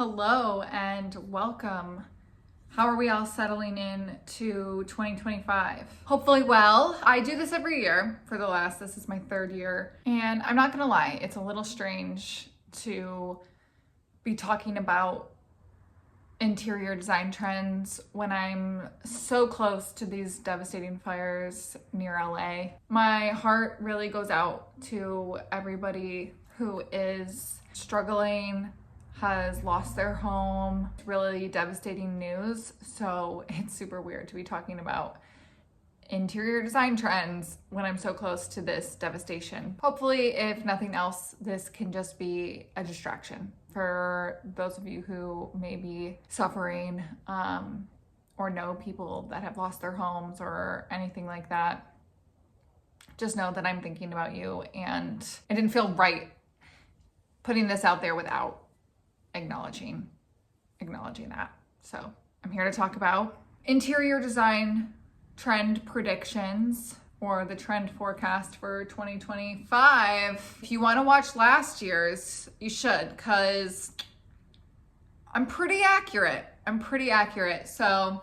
Hello and welcome. How are we all settling in to 2025? Hopefully well. I do this every year this is my third year. And I'm not gonna lie, it's a little strange to be talking about interior design trends when I'm so close to these devastating fires near LA. My heart really goes out to everybody who is struggling, has lost their home. It's really devastating news. So it's super weird to be talking about interior design trends when I'm so close to this devastation. Hopefully, if nothing else, this can just be a distraction for those of you who may be suffering or know people that have lost their homes or anything like that. Just know that I'm thinking about you, and it didn't feel right putting this out there without acknowledging that. So I'm here to talk about interior design trend predictions, or the trend forecast for 2025. If you want to watch last year's, you should, because I'm pretty accurate. So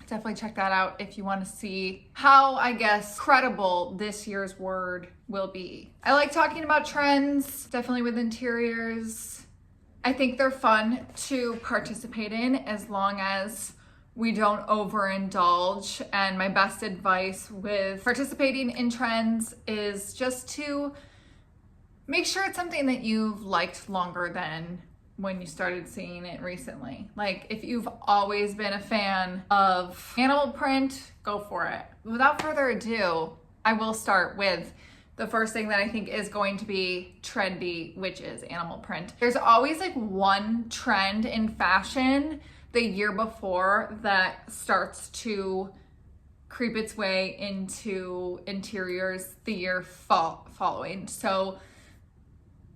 definitely check that out if you want to see how, I guess, credible this year's word will be. I like talking about trends, definitely with interiors. I think they're fun to participate in as long as we don't overindulge. And my best advice with participating in trends is just to make sure it's something that you've liked longer than when you started seeing it recently. Like, if you've always been a fan of animal print, go for it. Without further ado, I will start with the first thing that I think is going to be trendy, which is animal print. There's always like one trend in fashion the year before that starts to creep its way into interiors the year following. So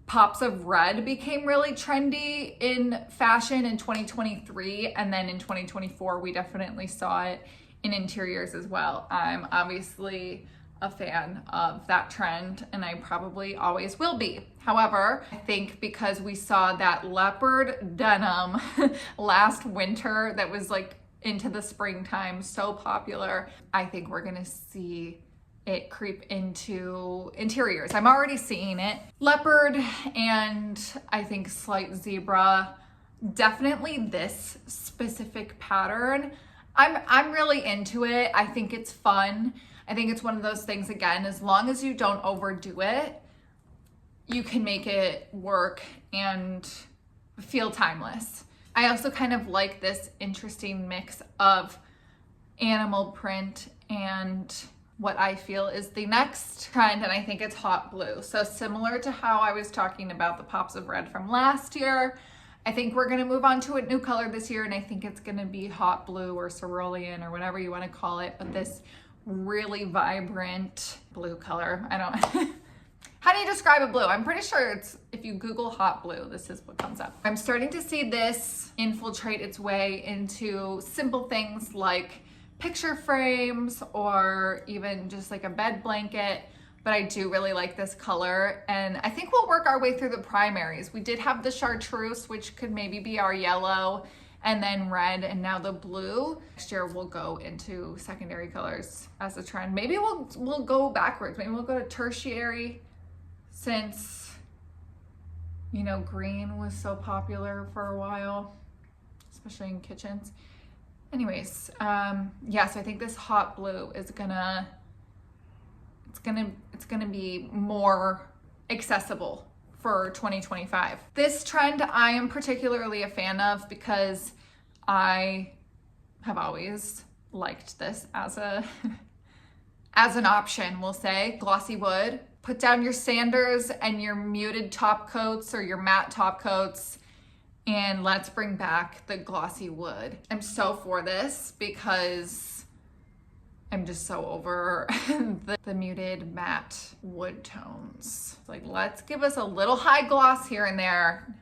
pops of red became really trendy in fashion in 2023, and then in 2024 we definitely saw it in interiors as well. I'm obviously a fan of that trend, and I probably always will be. However, I think because we saw that leopard denim last winter that was like into the springtime, so popular, I think we're gonna see it creep into interiors. I'm already seeing it. Leopard and I think slight zebra, definitely this specific pattern. I'm really into it. I think it's fun. I think it's one of those things, again, as long as you don't overdo it, you can make it work and feel timeless. I also kind of like this interesting mix of animal print and what I feel is the next trend, and I think it's hot blue. So similar to how I was talking about the pops of red from last year, I think we're gonna move on to a new color this year, and I think it's gonna be hot blue or cerulean or whatever you wanna call it, but this really vibrant blue color. I don't, how do you describe a blue? I'm pretty sure it's, if you Google hot blue, this is what comes up. I'm starting to see this infiltrate its way into simple things like picture frames or even just like a bed blanket, but I do really like this color, and I think we'll work our way through the primaries. We did have the chartreuse, which could maybe be our yellow, and then red, and now the blue. Next year we'll go into secondary colors as a trend. Maybe we'll go backwards. Maybe we'll go to tertiary, since, you know, green was so popular for a while, especially in kitchens. Anyways, yeah, so I think this hot blue is gonna be more accessible for 2025. This trend I am particularly a fan of because I have always liked this as an option, we'll say. Glossy wood. Put down your sanders and your muted top coats or your matte top coats, and let's bring back the glossy wood. I'm so for this because I'm just so over the muted matte wood tones. Like, let's give us a little high gloss here and there.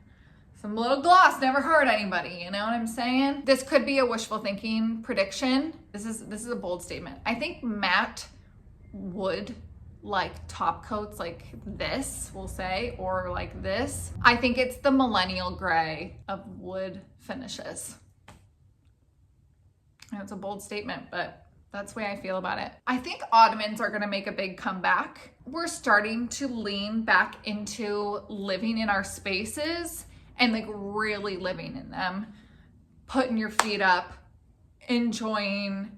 Some little gloss never hurt anybody, you know what I'm saying? This could be a wishful thinking prediction. This is a bold statement. I think matte wood like top coats like this, we'll say, or like this. I think it's the millennial gray of wood finishes. It's a bold statement, but that's the way I feel about it. I think Ottomans are gonna make a big comeback. We're starting to lean back into living in our spaces and like really living in them, putting your feet up, enjoying,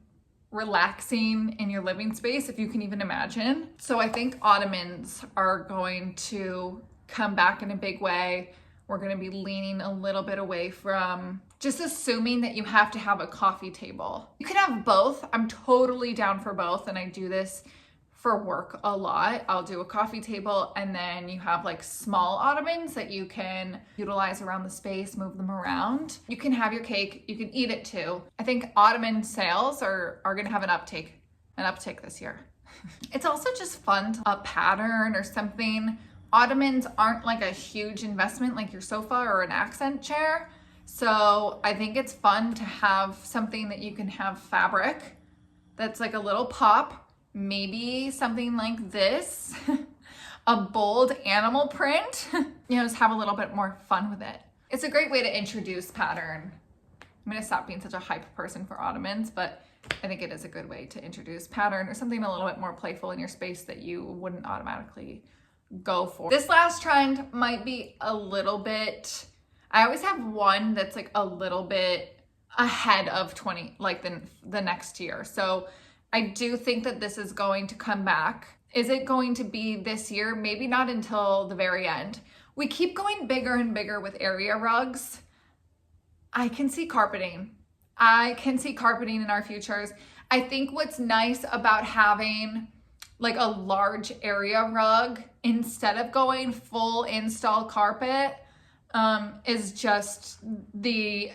relaxing in your living space, if you can even imagine. So I think Ottomans are going to come back in a big way. We're gonna be leaning a little bit away from just assuming that you have to have a coffee table. You can have both. I'm totally down for both, and I do this for work a lot. I'll do a coffee table, and then you have like small ottomans that you can utilize around the space, move them around. You can have your cake, you can eat it too. I think ottoman sales are gonna have an uptick this year. It's also just fun to a pattern or something. Ottomans aren't like a huge investment like your sofa or an accent chair. So I think it's fun to have something that you can have fabric that's like a little pop, maybe something like this, a bold animal print, just have a little bit more fun with it. It's a great way to introduce pattern. I'm gonna stop being such a hype person for Ottomans, but I think it is a good way to introduce pattern or something a little bit more playful in your space that you wouldn't automatically go for. This last trend might be a little bit, I always have one that's like a little bit ahead of the next year. So I do think that this is going to come back. Is it going to be this year? Maybe not until the very end. We keep going bigger and bigger with area rugs. I can see carpeting. I can see carpeting in our futures. I think what's nice about having like a large area rug instead of going full install carpet is just the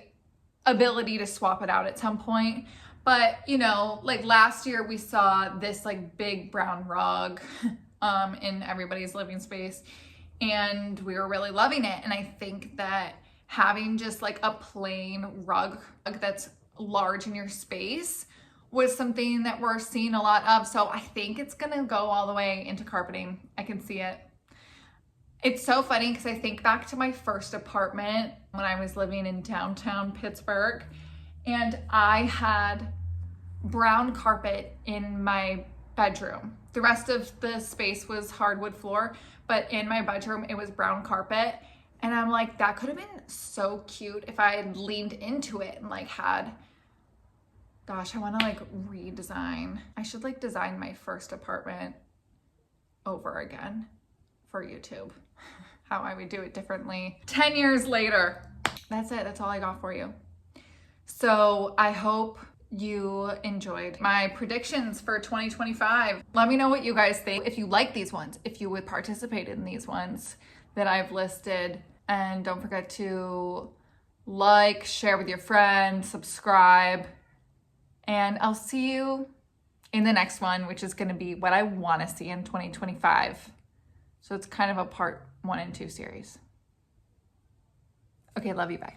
ability to swap it out at some point. But like last year we saw this like big brown rug in everybody's living space, and we were really loving it. And I think that having just like a plain rug that's large in your space was something that we're seeing a lot of. So I think it's gonna go all the way into carpeting. I can see it. It's so funny because I think back to my first apartment when I was living in downtown Pittsburgh, and I had brown carpet in my bedroom. The rest of the space was hardwood floor, but in my bedroom it was brown carpet. And I'm like, that could have been so cute if I had leaned into it and like had, gosh, I want to like redesign. I should like design my first apartment over again for YouTube. How I would do it differently 10 years later. That's it. That's all I got for you. So I hope you enjoyed my predictions for 2025. Let me know what you guys think. If you like these ones, if you would participate in these ones that I've listed. And don't forget to like, share with your friends, subscribe. And I'll see you in the next one, which is going to be what I want to see in 2025. So it's kind of a part 1 and 2 series. Okay, love you, bye.